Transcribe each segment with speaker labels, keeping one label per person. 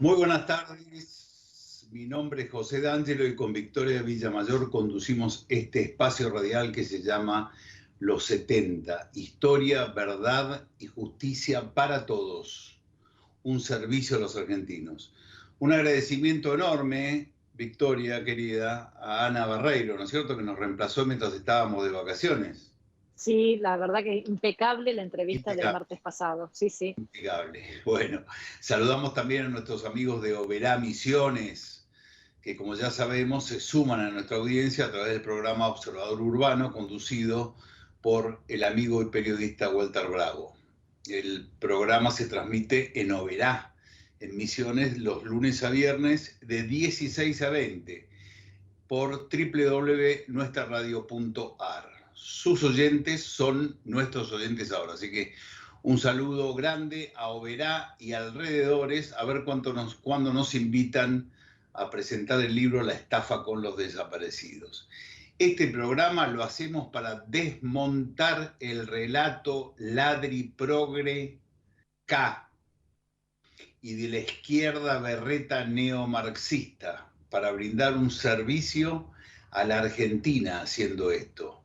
Speaker 1: Muy buenas tardes, mi nombre es José D'Angelo y con Victoria Villamayor conducimos este espacio radial que se llama Los 70, Historia, Verdad y Justicia para Todos, un servicio a los argentinos. Un agradecimiento enorme, Victoria querida, a Ana Barreiro, ¿no es cierto?, que nos reemplazó mientras estábamos de vacaciones.
Speaker 2: Sí, la verdad que impecable la entrevista del
Speaker 1: Impecable.
Speaker 2: martes pasado, sí.
Speaker 1: Impecable. Bueno, saludamos también a nuestros amigos de Oberá Misiones, que como ya sabemos se suman a nuestra audiencia a través del programa Observador Urbano, conducido por el amigo y periodista Walter Bravo. El programa se transmite en Oberá, en Misiones, los lunes a viernes de 16 a 20 por www.nuestraradio.ar. Sus oyentes son nuestros oyentes ahora, así que un saludo grande a Oberá y alrededores, a ver cuándo nos invitan a presentar el libro La estafa con los desaparecidos. Este programa lo hacemos para desmontar el relato ladri progre K y de la izquierda berreta neomarxista para brindar un servicio a la Argentina haciendo esto.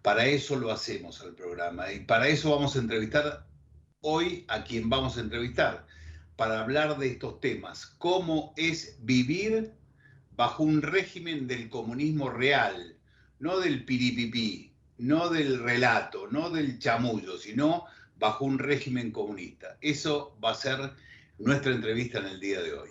Speaker 1: Para eso lo hacemos al programa y para eso vamos a entrevistar hoy a quien vamos a entrevistar, para hablar de estos temas. ¿Cómo es vivir bajo un régimen del comunismo real? No del piripipí, no del relato, no del chamullo, sino bajo un régimen comunista. Eso va a ser nuestra entrevista en el día de hoy.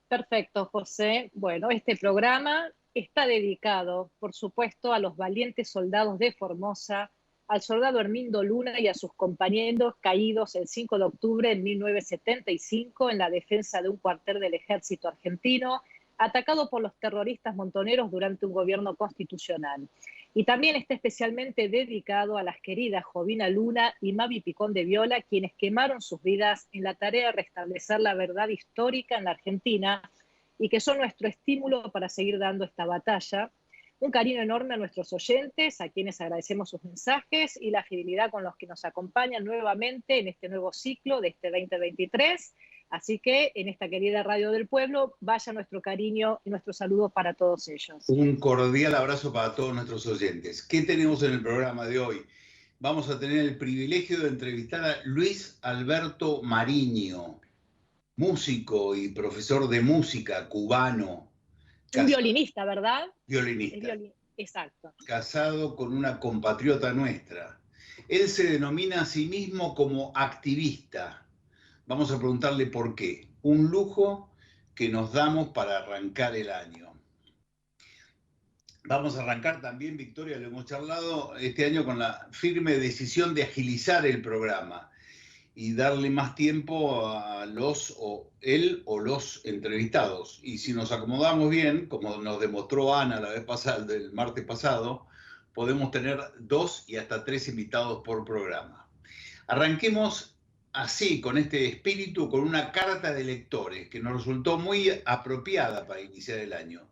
Speaker 2: Perfecto, José. Bueno, este programa está dedicado, por supuesto, a los valientes soldados de Formosa, al soldado Hermindo Luna y a sus compañeros caídos el 5 de octubre de 1975 en la defensa de un cuartel del ejército argentino, atacado por los terroristas montoneros durante un gobierno constitucional. Y también está especialmente dedicado a las queridas Jovina Luna y Mavi Picón de Viola, quienes quemaron sus vidas en la tarea de restablecer la verdad histórica en la Argentina y que son nuestro estímulo para seguir dando esta batalla. Un cariño enorme a nuestros oyentes, a quienes agradecemos sus mensajes y la fidelidad con los que nos acompañan nuevamente en este nuevo ciclo de este 2023. Así que en esta querida Radio del Pueblo, vaya nuestro cariño y nuestro saludo para todos ellos.
Speaker 1: Un cordial abrazo para todos nuestros oyentes. ¿Qué tenemos en el programa de hoy? Vamos a tener el privilegio de entrevistar a Luis Alberto Mariño, músico y profesor de música cubano.
Speaker 2: Un violinista, ¿verdad?
Speaker 1: Violinista.
Speaker 2: Exacto.
Speaker 1: Casado con una compatriota nuestra. Él se denomina a sí mismo como activista. Vamos a preguntarle por qué. Un lujo que nos damos para arrancar el año. Vamos a arrancar también, Victoria, lo hemos charlado este año con la firme decisión de agilizar el programa y darle más tiempo a él o los entrevistados. Y si nos acomodamos bien, como nos demostró Ana la vez pasada, del martes pasado, podemos tener 2 y hasta 3 invitados por programa. Arranquemos así, con este espíritu, con una carta de lectores que nos resultó muy apropiada para iniciar el año.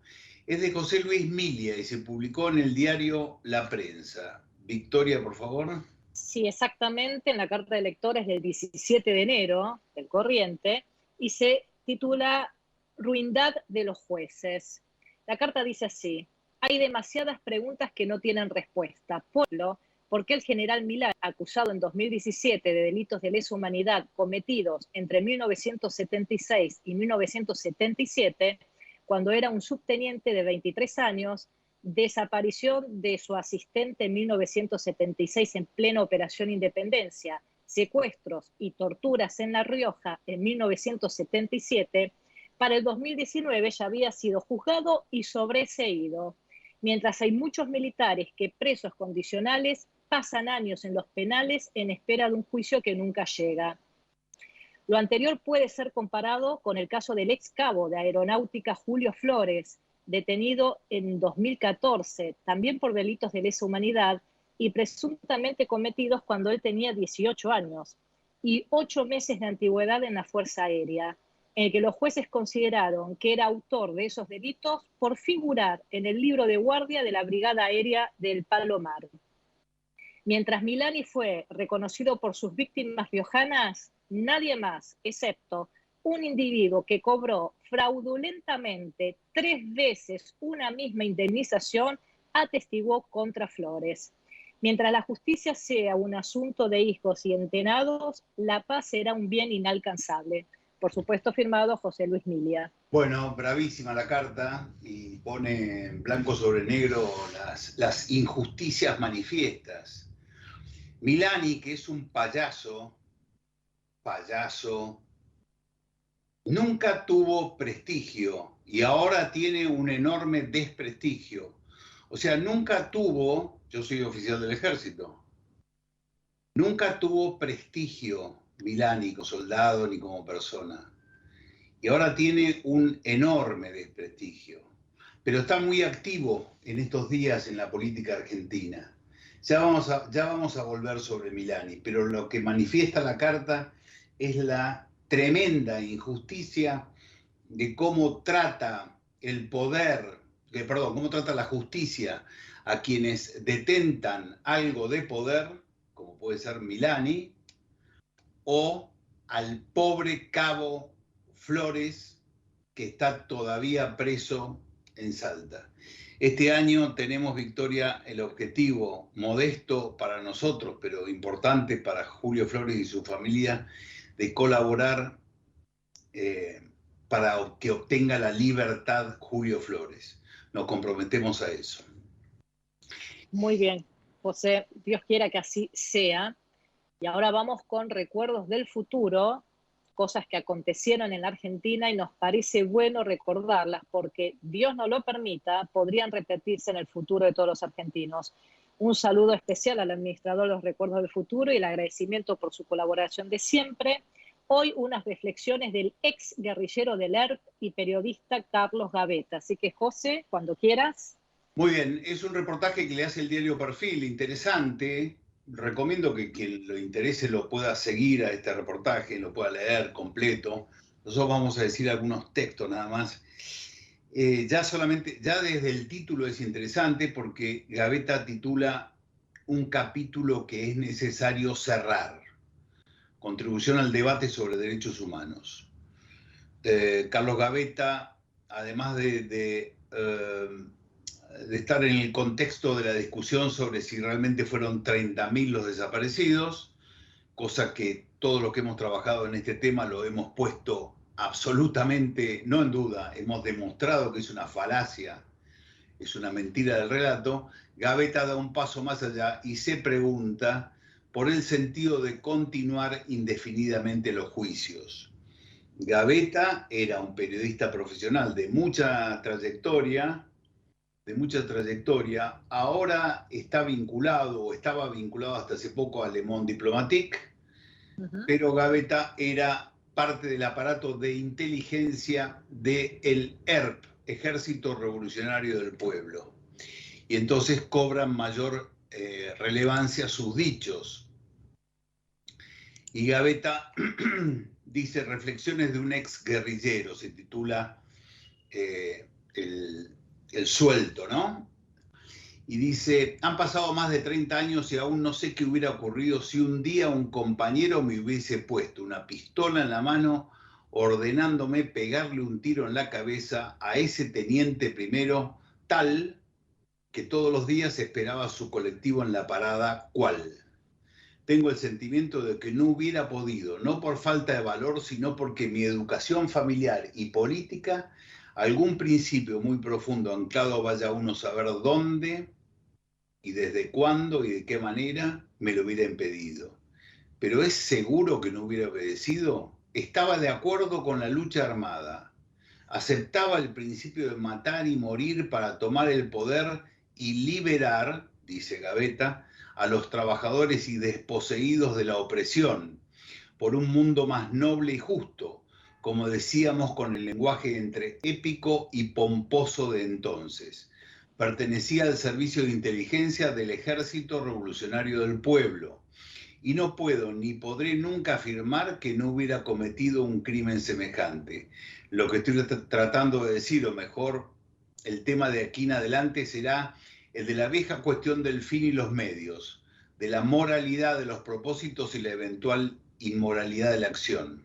Speaker 1: Es de José Luis Milia y se publicó en el diario La Prensa. Victoria, por favor.
Speaker 2: Sí, exactamente, en la carta de lectores del 17 de enero, del Corriente, y se titula Ruindad de los jueces. La carta dice así: hay demasiadas preguntas que no tienen respuesta. ¿Por qué el general Milán, acusado en 2017 de delitos de lesa humanidad cometidos entre 1976 y 1977, cuando era un subteniente de 23 años, desaparición de su asistente en 1976 en plena Operación Independencia, secuestros y torturas en La Rioja en 1977, para el 2019 ya había sido juzgado y sobreseído? Mientras hay muchos militares que presos condicionales pasan años en los penales en espera de un juicio que nunca llega. Lo anterior puede ser comparado con el caso del ex cabo de Aeronáutica Julio Flores, detenido en 2014, también por delitos de lesa humanidad y presuntamente cometidos cuando él tenía 18 años y 8 meses de antigüedad en la Fuerza Aérea, en el que los jueces consideraron que era autor de esos delitos por figurar en el libro de guardia de la Brigada Aérea del Palomar. Mientras Milani fue reconocido por sus víctimas riojanas, nadie más, excepto un individuo que cobró fraudulentamente 3 veces una misma indemnización atestiguó contra Flores. Mientras la justicia sea un asunto de hijos y entenados, la paz será un bien inalcanzable. Por supuesto, firmado José Luis Milia.
Speaker 1: Bueno, bravísima la carta y pone en blanco sobre negro las injusticias manifiestas. Milani, que es un payaso, nunca tuvo prestigio y ahora tiene un enorme desprestigio. O sea, nunca tuvo, yo soy oficial del ejército, nunca tuvo prestigio Milani como soldado ni como persona. Y ahora tiene un enorme desprestigio. Pero está muy activo en estos días en la política argentina. Ya vamos a volver sobre Milani, pero lo que manifiesta la carta es la tremenda injusticia de cómo trata el poder, cómo trata la justicia a quienes detentan algo de poder, como puede ser Milani, o al pobre cabo Flores, que está todavía preso en Salta. Este año tenemos, Victoria, el objetivo modesto para nosotros, pero importante para Julio Flores y su familia, de colaborar para que obtenga la libertad Julio Flores. Nos comprometemos a eso.
Speaker 2: Muy bien, José, Dios quiera que así sea. Y ahora vamos con recuerdos del futuro, cosas que acontecieron en la Argentina y nos parece bueno recordarlas porque, Dios no lo permita, podrían repetirse en el futuro de todos los argentinos. Un saludo especial al administrador de los recuerdos del futuro y el agradecimiento por su colaboración de siempre. Hoy unas reflexiones del ex guerrillero del ERP y periodista Carlos Gavetta. Así que, José, cuando quieras.
Speaker 1: Muy bien, es un reportaje que le hace el diario Perfil, interesante. Recomiendo que quien lo interese lo pueda seguir a este reportaje, lo pueda leer completo. Nosotros vamos a decir algunos textos nada más. Ya desde el título es interesante porque Gavetta titula un capítulo que es necesario cerrar. Contribución al debate sobre derechos humanos. Carlos Gavetta, además de estar en el contexto de la discusión sobre si realmente fueron 30.000 los desaparecidos, cosa que todos los que hemos trabajado en este tema lo hemos puesto absolutamente, no en duda, hemos demostrado que es una falacia, es una mentira del relato. Gavetta da un paso más allá y se pregunta por el sentido de continuar indefinidamente los juicios. Gavetta era un periodista profesional de mucha trayectoria, ahora está vinculado o estaba vinculado hasta hace poco a Le Monde Diplomatique, pero Gavetta era parte del aparato de inteligencia del ERP, Ejército Revolucionario del Pueblo. Y entonces cobran mayor relevancia sus dichos. Y Gavetta dice Reflexiones de un ex guerrillero, se titula el suelto, ¿no? Y dice, han pasado más de 30 años y aún no sé qué hubiera ocurrido si un día un compañero me hubiese puesto una pistola en la mano ordenándome pegarle un tiro en la cabeza a ese teniente primero, tal que todos los días esperaba su colectivo en la parada, ¿cuál? Tengo el sentimiento de que no hubiera podido, no por falta de valor, sino porque mi educación familiar y política, algún principio muy profundo anclado, vaya uno a saber dónde y desde cuándo y de qué manera, me lo hubiera impedido. Pero ¿es seguro que no hubiera obedecido? Estaba de acuerdo con la lucha armada. Aceptaba el principio de matar y morir para tomar el poder y liberar, dice Gavetta, a los trabajadores y desposeídos de la opresión, por un mundo más noble y justo, como decíamos con el lenguaje entre épico y pomposo de entonces. Pertenecía al servicio de inteligencia del Ejército Revolucionario del Pueblo, y no puedo ni podré nunca afirmar que no hubiera cometido un crimen semejante. Lo que estoy tratando de decir, o mejor, el tema de aquí en adelante será el de la vieja cuestión del fin y los medios, de la moralidad de los propósitos y la eventual inmoralidad de la acción.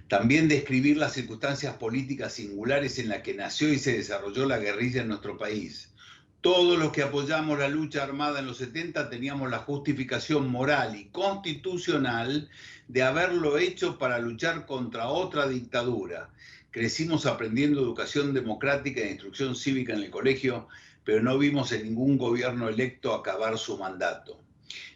Speaker 1: También describir las circunstancias políticas singulares en las que nació y se desarrolló la guerrilla en nuestro país. Todos los que apoyamos la lucha armada en los 70 teníamos la justificación moral y constitucional de haberlo hecho para luchar contra otra dictadura. Crecimos aprendiendo educación democrática e instrucción cívica en el colegio, pero no vimos en ningún gobierno electo acabar su mandato.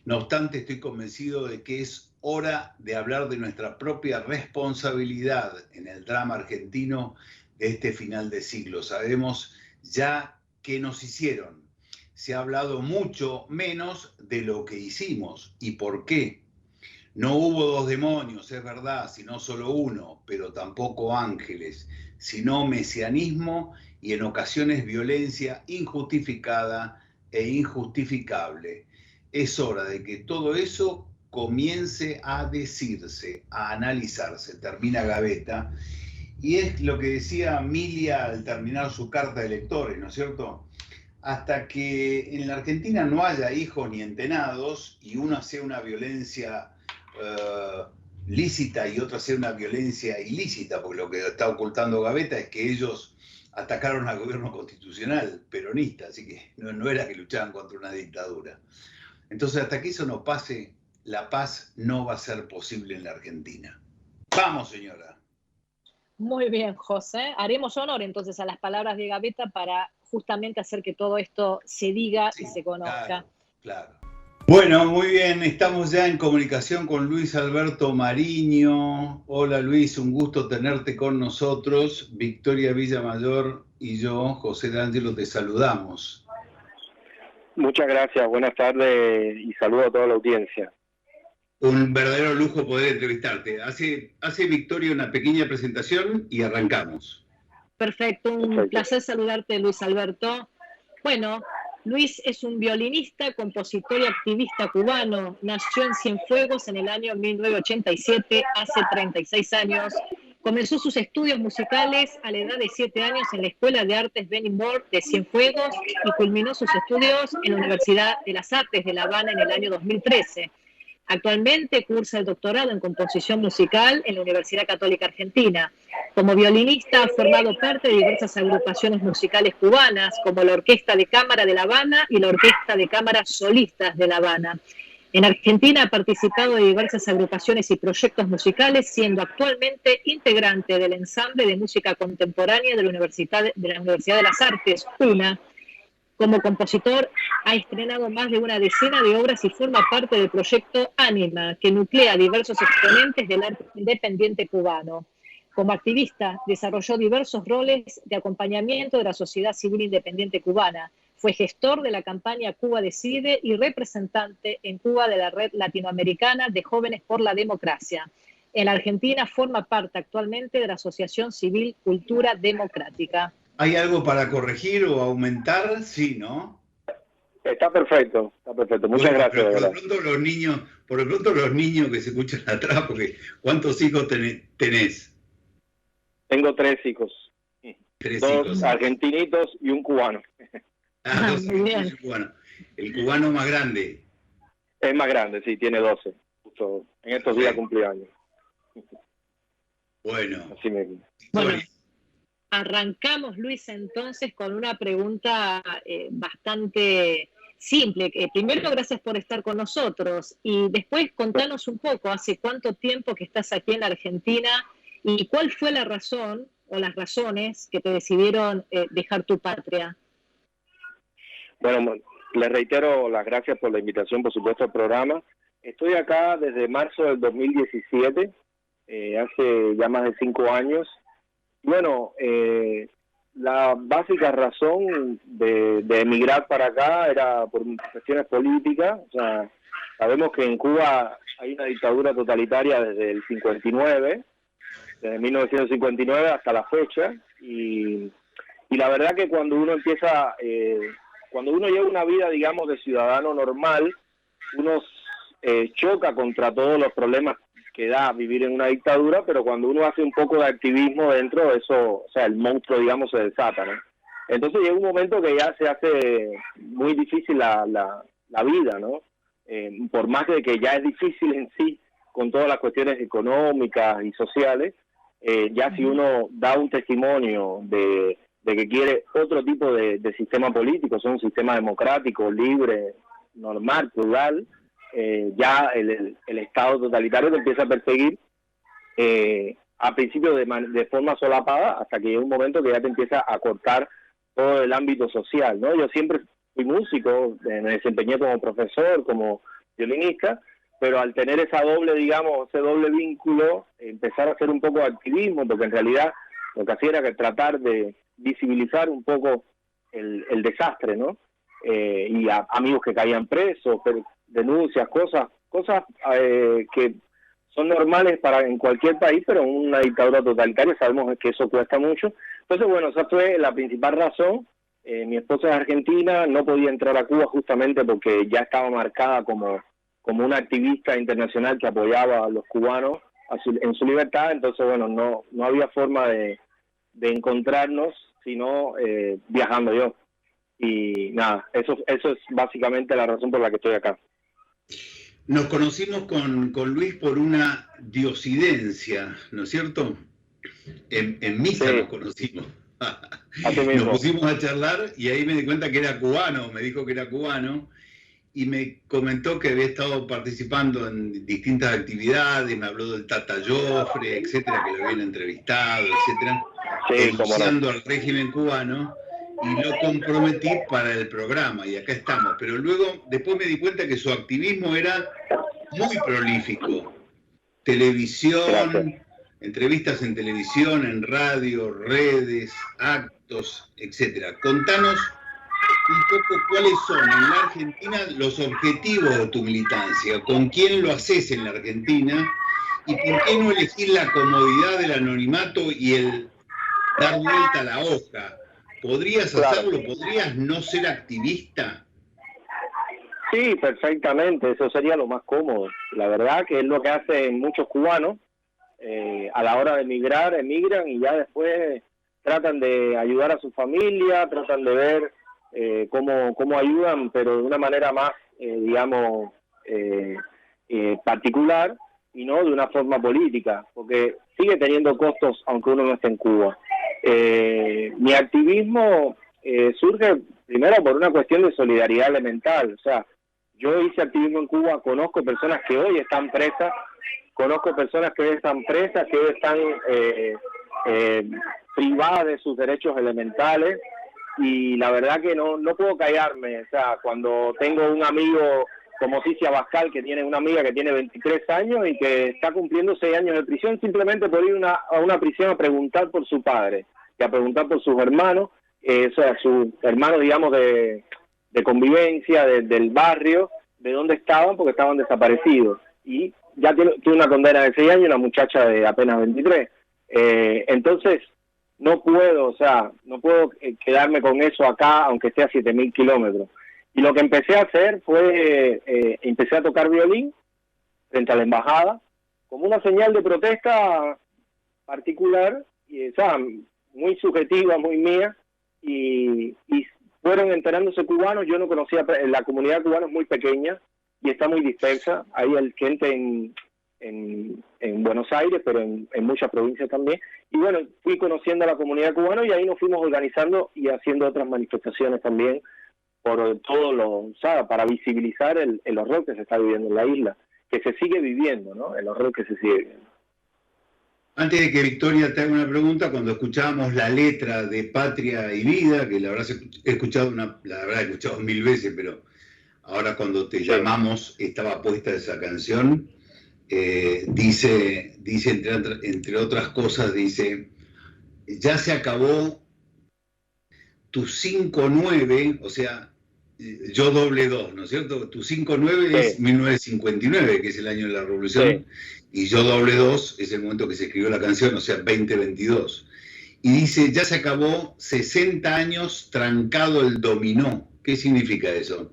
Speaker 1: No obstante, estoy convencido de que es hora de hablar de nuestra propia responsabilidad en el drama argentino de este final de siglo. Sabemos ya qué nos hicieron. Se ha hablado mucho menos de lo que hicimos y por qué. No hubo dos demonios, es verdad, sino solo uno, pero tampoco ángeles, sino mesianismo y en ocasiones violencia injustificada e injustificable. Es hora de que todo eso comience a decirse, a analizarse. Termina Gavetta. Y es lo que decía Milia al terminar su carta de lectores, ¿no es cierto? Hasta que en la Argentina no haya hijos ni entenados y una sea una violencia lícita y otra sea una violencia ilícita, porque lo que está ocultando Gavetta es que ellos atacaron al gobierno constitucional peronista, así que no era que luchaban contra una dictadura. Entonces, hasta que eso no pase, la paz no va a ser posible en la Argentina. Vamos, señora.
Speaker 2: Muy bien, José. Haremos honor entonces a las palabras de Gavetta para justamente hacer que todo esto se diga y se conozca.
Speaker 1: Claro, claro. Bueno, muy bien, estamos ya en comunicación con Luis Alberto Mariño. Hola Luis, un gusto tenerte con nosotros. Victoria Villamayor y yo, José D'Angelo, te saludamos.
Speaker 3: Muchas gracias, buenas tardes y saludo a toda la audiencia.
Speaker 1: Un verdadero lujo poder entrevistarte. Hace Victoria una pequeña presentación y arrancamos.
Speaker 2: Perfecto, un placer saludarte, Luis Alberto. Bueno, Luis es un violinista, compositor y activista cubano. Nació en Cienfuegos en el año 1987, hace 36 años. Comenzó sus estudios musicales a la edad de 7 años en la Escuela de Artes Benning-Moore de Cienfuegos y culminó sus estudios en la Universidad de las Artes de La Habana en el año 2013. Actualmente cursa el doctorado en composición musical en la Universidad Católica Argentina. Como violinista ha formado parte de diversas agrupaciones musicales cubanas, como la Orquesta de Cámara de La Habana y la Orquesta de Cámara Solistas de La Habana. En Argentina ha participado de diversas agrupaciones y proyectos musicales, siendo actualmente integrante del ensamble de música contemporánea de la Universidad de las Artes, UNA. Como compositor, ha estrenado más de una decena de obras y forma parte del proyecto Ánima, que nuclea diversos exponentes del arte independiente cubano. Como activista, desarrolló diversos roles de acompañamiento de la sociedad civil independiente cubana. Fue gestor de la campaña Cuba Decide y representante en Cuba de la Red Latinoamericana de Jóvenes por la Democracia. En la Argentina forma parte actualmente de la Asociación Civil Cultura Democrática.
Speaker 1: ¿Hay algo para corregir o aumentar? Sí, ¿no?
Speaker 3: Está perfecto, Muchas gracias.
Speaker 1: Por lo pronto los niños que se escuchan atrás, porque ¿cuántos hijos tenés?
Speaker 3: Tengo 3 hijos.
Speaker 1: 3
Speaker 3: 2
Speaker 1: hijos.
Speaker 3: argentinitos y un cubano.
Speaker 1: 2 argentinos y un cubano. El cubano más grande.
Speaker 3: Es más grande, sí, tiene 12. Justo en estos días cumpleaños.
Speaker 1: Bueno.
Speaker 3: Así mismo.
Speaker 2: Bueno, arrancamos, Luis, entonces con una pregunta bastante simple. Primero, gracias por estar con nosotros y después contanos un poco, ¿hace cuánto tiempo que estás aquí en la Argentina y cuál fue la razón o las razones que te decidieron dejar tu patria?
Speaker 3: Bueno, les reitero las gracias por la invitación, por supuesto, al programa. Estoy acá desde marzo del 2017, hace ya más de 5 años. Bueno, la básica razón de emigrar para acá era por cuestiones políticas. O sea, sabemos que en Cuba hay una dictadura totalitaria desde el 59, desde 1959 hasta la fecha, y la verdad que cuando uno empieza, cuando uno lleva una vida, digamos, de ciudadano normal, uno choca contra todos los problemas que da vivir en una dictadura, pero cuando uno hace un poco de activismo dentro, eso, o sea, el monstruo, digamos, se desata, ¿no? Entonces llega un momento que ya se hace muy difícil la vida, ¿no? Por más de que ya es difícil en sí, con todas las cuestiones económicas y sociales, Ya si uno da un testimonio de que quiere otro tipo de sistema político, o sea, un sistema democrático, libre, normal, plural, ya el Estado totalitario te empieza a perseguir a principio de forma solapada, hasta que llega un momento que ya te empieza a cortar todo el ámbito social, ¿no? Yo siempre fui músico, me desempeñé como profesor, como violinista, pero al tener esa doble, digamos, ese doble vínculo, empezar a hacer un poco de activismo, porque en realidad lo que hacía era que tratar de visibilizar un poco el desastre, ¿no? Y a amigos que caían presos, denuncias, cosas que son normales en cualquier país, pero en una dictadura totalitaria sabemos que eso cuesta mucho. Entonces, bueno, esa fue la principal razón. Mi esposa es argentina, no podía entrar a Cuba justamente porque ya estaba marcada como una activista internacional que apoyaba a los cubanos en su libertad. Entonces, bueno, no había forma de encontrarnos, sino viajando yo. Y nada, eso es básicamente la razón por la que estoy acá.
Speaker 1: Nos conocimos con Luis por una diosidencia, ¿no es cierto? En misa sí. Nos conocimos. Nos pusimos a charlar y ahí me di cuenta que era cubano, me dijo que era cubano y me comentó que había estado participando en distintas actividades, me habló del Tata Joffre, etcétera, que lo habían entrevistado, etcétera, denunciando al régimen cubano. Y lo comprometí para el programa, y acá estamos. Pero luego, después me di cuenta que su activismo era muy prolífico. Televisión, entrevistas en televisión, en radio, redes, actos, etcétera. Contanos un poco cuáles son en la Argentina los objetivos de tu militancia, con quién lo haces en la Argentina, y por qué no elegir la comodidad del anonimato y el dar vuelta a la hoja. ¿Podrías hacerlo? ¿Podrías no ser activista?
Speaker 3: Sí, perfectamente. Eso sería lo más cómodo. La verdad que es lo que hacen muchos cubanos. A la hora de emigrar, emigran y ya después tratan de ayudar a su familia, tratan de ver cómo ayudan, pero de una manera más, digamos, particular y no de una forma política, porque sigue teniendo costos aunque uno no esté en Cuba. Mi activismo surge primero por una cuestión de solidaridad elemental. O sea, yo hice activismo en Cuba, conozco personas que hoy están presas, que hoy están privadas de sus derechos elementales, y la verdad que no puedo callarme. O sea, cuando tengo un amigo como Cicia Bascal, que tiene una amiga que tiene 23 años y que está cumpliendo 6 años de prisión simplemente por ir a una prisión a preguntar por su padre y a preguntar por sus hermanos, o sea, sus hermanos, digamos, de convivencia, del barrio, de dónde estaban, porque estaban desaparecidos. Y ya tiene una condena de 6 años, una muchacha de apenas 23. Entonces, no puedo quedarme con eso acá, aunque esté a 7.000 kilómetros. Y lo que empecé a hacer fue, empecé a tocar violín frente a la embajada, como una señal de protesta particular, y, o sea, muy subjetiva, muy mía, y fueron enterándose cubanos. Yo no conocía, la comunidad cubana es muy pequeña y está muy dispersa. Hay gente en Buenos Aires, pero en muchas provincias también. Y bueno, fui conociendo a la comunidad cubana y ahí nos fuimos organizando y haciendo otras manifestaciones también, por todo para visibilizar el horror que se está viviendo en la isla, que se sigue viviendo, ¿no? El horror que se sigue viviendo.
Speaker 1: Antes de que Victoria te haga una pregunta, cuando escuchábamos la letra de Patria y Vida, que la habrás escuchado, la habrás escuchado 1000 veces, pero ahora cuando te llamamos estaba puesta esa canción, dice entre otras cosas, dice, ya se acabó tu 5-9, o sea, yo doble 2, ¿no es cierto? Tu 5-9 es 1959, que es el año de la Revolución, y yo doble 2 es el momento que se escribió la canción, o sea, 2022. Y dice, ya se acabó 60 años trancado el dominó. ¿Qué significa eso?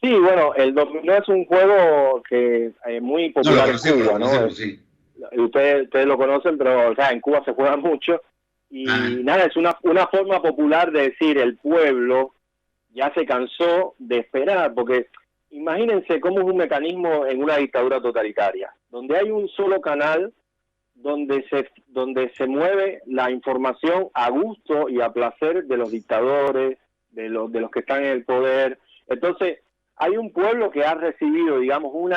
Speaker 3: Sí, bueno, el dominó es un juego que es muy popular en Cuba, ¿no? Sí. Ustedes lo conocen, pero o sea, en Cuba se juega mucho. Y nada, es una forma popular de decir el pueblo ya se cansó de esperar, porque imagínense cómo es un mecanismo en una dictadura totalitaria, donde hay un solo canal donde se mueve la información a gusto y a placer de los dictadores, de los que están en el poder. Entonces, hay un pueblo que ha recibido, digamos, un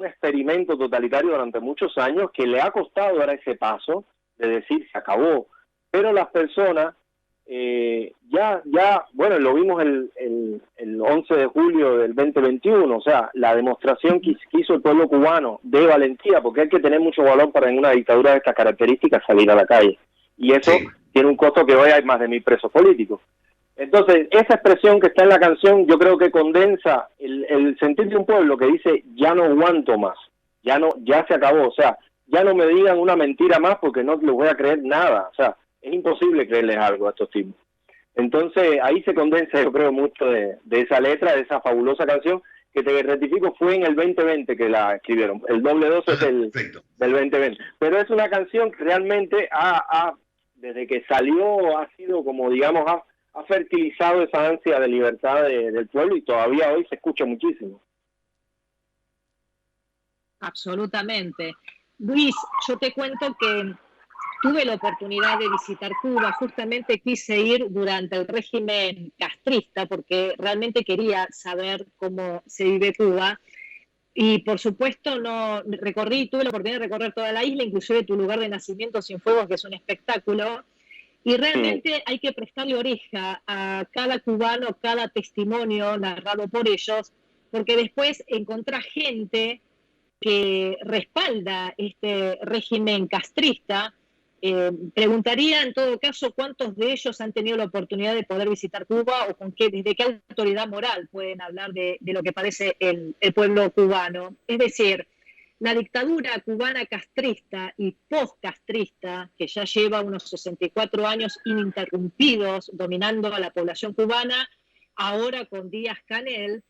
Speaker 3: experimento totalitario durante muchos años que le ha costado dar ese paso de decir se acabó. Pero las personas, bueno, lo vimos el 11 de julio del 2021, o sea, la demostración que hizo el pueblo cubano de valentía, porque hay que tener mucho valor para en una dictadura de estas características salir a la calle. Y eso tiene un costo que hoy hay más de 1000 presos políticos. Entonces, esa expresión que está en la canción, yo creo que condensa el sentir de un pueblo que dice, ya no aguanto más, ya se acabó, o sea, ya no me digan una mentira más porque no les voy a creer nada, o sea, es imposible creerles algo a estos tipos. Entonces, ahí se condensa, yo creo, mucho de esa letra, de esa fabulosa canción, que te rectifico, fue en el 2020 que la escribieron. El doble 2 es del 2020. Pero es una canción que realmente desde que salió, ha sido como, digamos, ha fertilizado esa ansia de libertad del pueblo y todavía hoy se escucha muchísimo.
Speaker 2: Absolutamente. Luis, yo te cuento que tuve la oportunidad de visitar Cuba, justamente quise ir durante el régimen castrista porque realmente quería saber cómo se vive Cuba y por supuesto tuve la oportunidad de recorrer toda la isla, inclusive tu lugar de nacimiento, Cienfuegos, que es un espectáculo. Y realmente hay que prestarle oreja a cada cubano, cada testimonio narrado por ellos, porque después encontrás gente que respalda este régimen castrista. Preguntaría en todo caso cuántos de ellos han tenido la oportunidad de poder visitar Cuba o desde qué autoridad moral pueden hablar de lo que padece el pueblo cubano. Es decir, la dictadura cubana castrista y post-castrista, que ya lleva unos 64 años ininterrumpidos dominando a la población cubana, ahora con Díaz-Canel,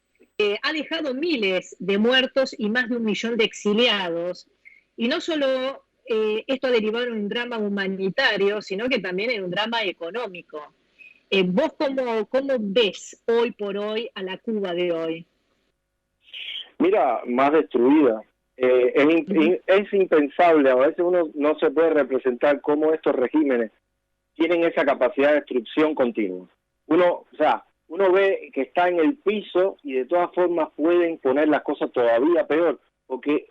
Speaker 2: ha dejado miles de muertos y más de 1 millón de exiliados. Y no solo esto ha derivado en un drama humanitario, sino que también en un drama económico. ¿Vos cómo ves hoy por hoy a la Cuba de hoy?
Speaker 3: Mira, más destruida. Es impensable, a veces uno no se puede representar cómo estos regímenes tienen esa capacidad de destrucción continua. Uno ve que está en el piso y de todas formas pueden poner las cosas todavía peor, porque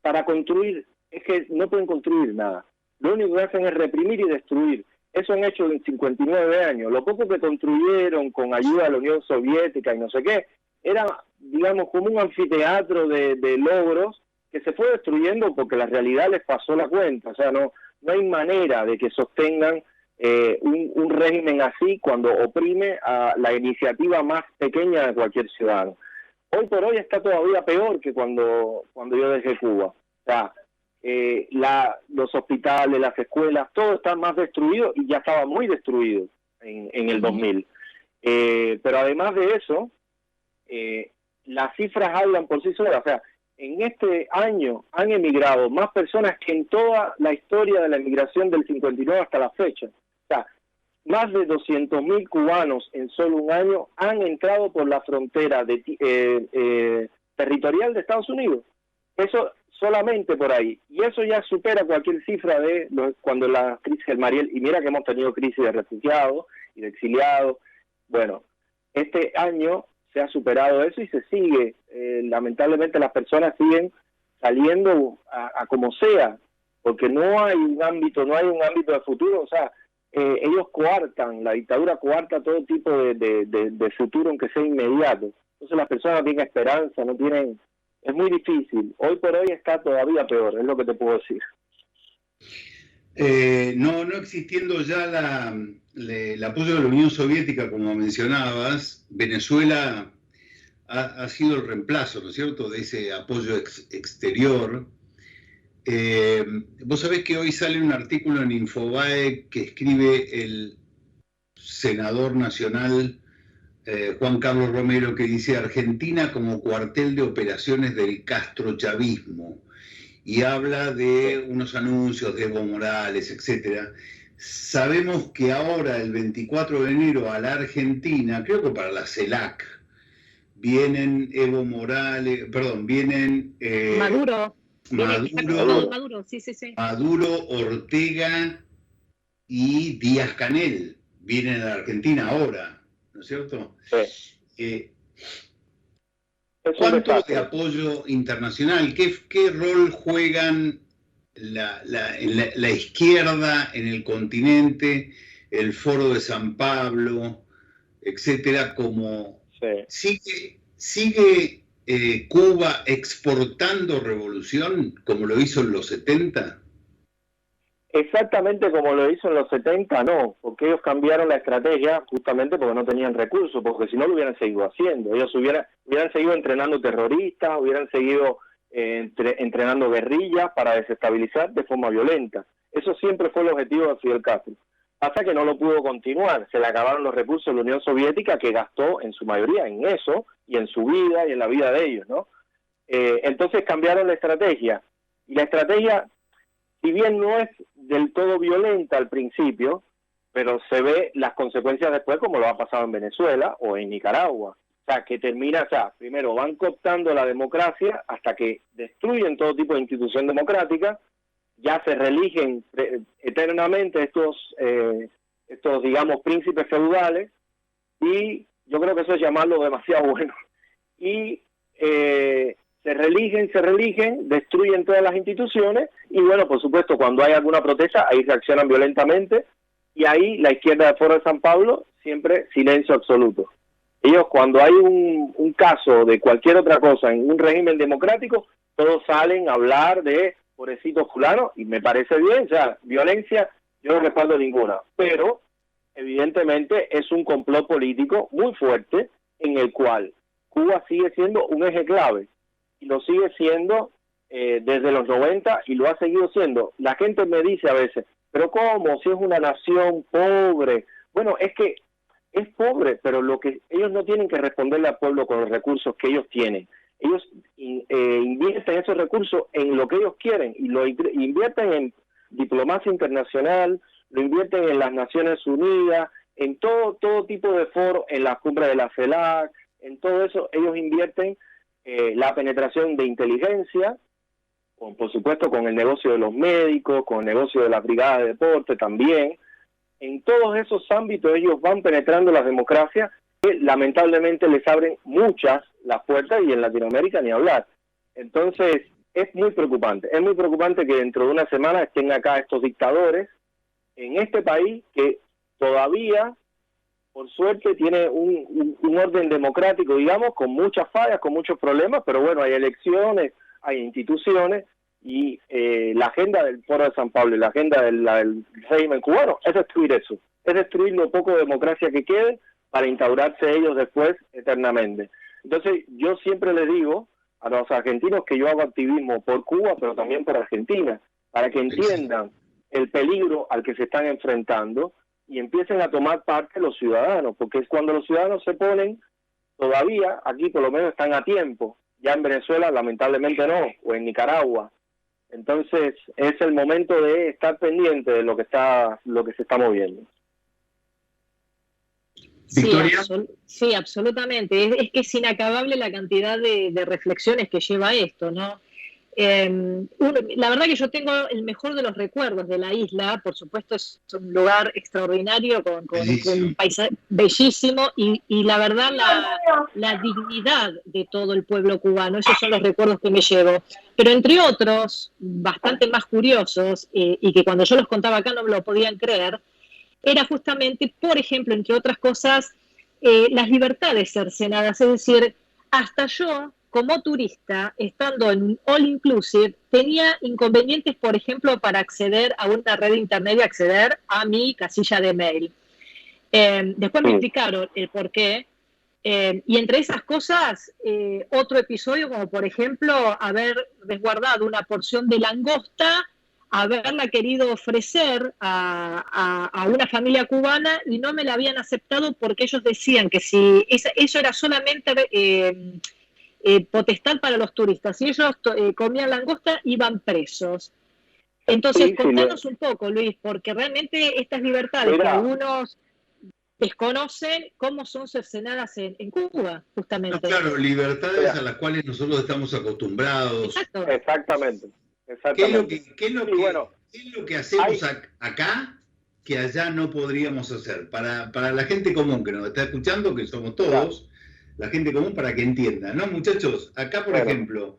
Speaker 3: para construir, es que no pueden construir nada. Lo único que hacen es reprimir y destruir. Eso han hecho en 59 años. Lo poco que construyeron con ayuda de la Unión Soviética y no sé qué, era, digamos, como un anfiteatro de logros que se fue destruyendo porque la realidad les pasó la cuenta. O sea, no hay manera de que sostengan un régimen así cuando oprime a la iniciativa más pequeña de cualquier ciudadano. Hoy por hoy está todavía peor que cuando yo dejé Cuba. O sea, los hospitales, las escuelas, todo está más destruido y ya estaba muy destruido en el 2000. Pero además de eso, las cifras hablan por sí solas. O sea, en este año han emigrado más personas que en toda la historia de la emigración del 59 hasta la fecha. O sea, más de 200.000 cubanos en solo un año han entrado por la frontera territorial de Estados Unidos. Eso solamente por ahí. Y eso ya supera cualquier cifra de cuando la crisis del Mariel, y mira que hemos tenido crisis de refugiados y de exiliados. Bueno, este año se ha superado eso y se sigue. Lamentablemente las personas siguen saliendo a como sea, porque no hay un ámbito de futuro. O sea, ellos coartan, la dictadura coarta todo tipo de futuro, aunque sea inmediato. Entonces las personas no tienen esperanza, es muy difícil. Hoy por hoy está todavía peor, es lo que te puedo decir.
Speaker 1: No existiendo ya el apoyo de la Unión Soviética, como mencionabas, Venezuela ha sido el reemplazo, ¿no es cierto?, de ese apoyo exterior. Vos sabés que hoy sale un artículo en Infobae que escribe el senador nacional Juan Carlos Romero, que dice Argentina como cuartel de operaciones del castrochavismo, y habla de unos anuncios de Evo Morales, etcétera. Sabemos que ahora, el 24 de enero, a la Argentina, creo que para la CELAC, vienen Evo Morales, vienen...
Speaker 2: Maduro. Maduro, sí.
Speaker 1: Maduro, Ortega y Díaz-Canel vienen a la Argentina ahora, ¿no es cierto?
Speaker 3: Sí.
Speaker 1: ¿Cuánto de apoyo internacional? ¿Qué rol juegan la izquierda en el continente, el Foro de San Pablo, etcétera? ¿Sigue Cuba exportando revolución como lo hizo en los 70?
Speaker 3: Exactamente como lo hizo en los 70, no, porque ellos cambiaron la estrategia justamente porque no tenían recursos, porque si no lo hubieran seguido haciendo. Ellos hubieran seguido entrenando terroristas, hubieran seguido entrenando guerrillas para desestabilizar de forma violenta. Eso siempre fue el objetivo de Fidel Castro. Pasa que no lo pudo continuar, se le acabaron los recursos de la Unión Soviética, que gastó en su mayoría en eso, y en su vida, y en la vida de ellos, ¿no? Entonces cambiaron la estrategia, y la estrategia, si bien no es del todo violenta al principio, pero se ve las consecuencias después, como lo ha pasado en Venezuela o en Nicaragua. O sea, que termina, primero van cooptando la democracia hasta que destruyen todo tipo de institución democrática, ya se reeligen eternamente estos, digamos, príncipes feudales, y yo creo que eso es llamarlo demasiado bueno. Y se reeligen, destruyen todas las instituciones, y bueno, por supuesto, cuando hay alguna protesta, ahí reaccionan violentamente, y ahí la izquierda del Foro de San Pablo, siempre silencio absoluto. Ellos, cuando hay un caso de cualquier otra cosa en un régimen democrático, todos salen a hablar de pobrecito fulano, y me parece bien, violencia, yo no respaldo ninguna, pero evidentemente es un complot político muy fuerte en el cual Cuba sigue siendo un eje clave, y lo sigue siendo desde los 90, y lo ha seguido siendo. La gente me dice a veces, pero ¿cómo? Si es una nación pobre. Bueno, es que es pobre, pero lo que ellos no tienen que responderle al pueblo con los recursos que ellos tienen. Ellos invierten esos recursos en lo que ellos quieren, y lo invierten en diplomacia internacional, lo invierten en las Naciones Unidas, en todo tipo de foros, en la cumbre de la CELAC, en todo eso ellos invierten la penetración de inteligencia, por supuesto con el negocio de los médicos, con el negocio de las brigadas de deporte también. En todos esos ámbitos ellos van penetrando las democracias, que lamentablemente les abren muchas las puertas, y en Latinoamérica ni hablar. Entonces es muy preocupante que dentro de una semana estén acá estos dictadores en este país que todavía, por suerte, tiene un orden democrático, digamos, con muchas fallas, con muchos problemas, pero bueno, hay elecciones, hay instituciones, y la agenda del Foro de San Pablo y la agenda del régimen cubano es destruir eso, es destruir lo poco de democracia que quede para instaurarse ellos después eternamente. Entonces yo siempre les digo a los argentinos que yo hago activismo por Cuba, pero también por Argentina, para que entiendan el peligro al que se están enfrentando y empiecen a tomar parte los ciudadanos, porque es cuando los ciudadanos se ponen, todavía aquí por lo menos están a tiempo, ya en Venezuela lamentablemente no, o en Nicaragua. Entonces es el momento de estar pendiente de lo que se está moviendo.
Speaker 1: Victoria.
Speaker 2: Sí, absolutamente. Es que es inacabable la cantidad de reflexiones que lleva esto, ¿no? La verdad que yo tengo el mejor de los recuerdos de la isla. Por supuesto es un lugar extraordinario con un paisaje bellísimo, y la verdad la dignidad de todo el pueblo cubano. Esos son los recuerdos que me llevo, pero entre otros bastante más curiosos, y que cuando yo los contaba acá no me lo podían creer, era justamente, por ejemplo, entre otras cosas, las libertades cercenadas. Es decir, hasta yo, como turista, estando en un all inclusive, tenía inconvenientes, por ejemplo, para acceder a una red de internet y acceder a mi casilla de mail. Después me explicaron el por qué. Y entre esas cosas, otro episodio, como por ejemplo, haber resguardado una porción de langosta, haberla querido ofrecer a una familia cubana, y no me la habían aceptado porque ellos decían que si eso era solamente potestad para los turistas. Si ellos comían langosta, iban presos. Entonces, contanos un poco, Luis, porque realmente estas libertades que algunos desconocen cómo son cercenadas en Cuba, justamente.
Speaker 1: No, claro, libertades a las cuales nosotros estamos acostumbrados.
Speaker 2: Exacto.
Speaker 3: Exactamente.
Speaker 1: ¿Qué es lo que hacemos
Speaker 3: Hay-
Speaker 1: acá que allá no podríamos hacer? Para la gente común que nos está escuchando, que somos todos, la gente común, para que entienda, ¿no, muchachos? Acá, por ejemplo,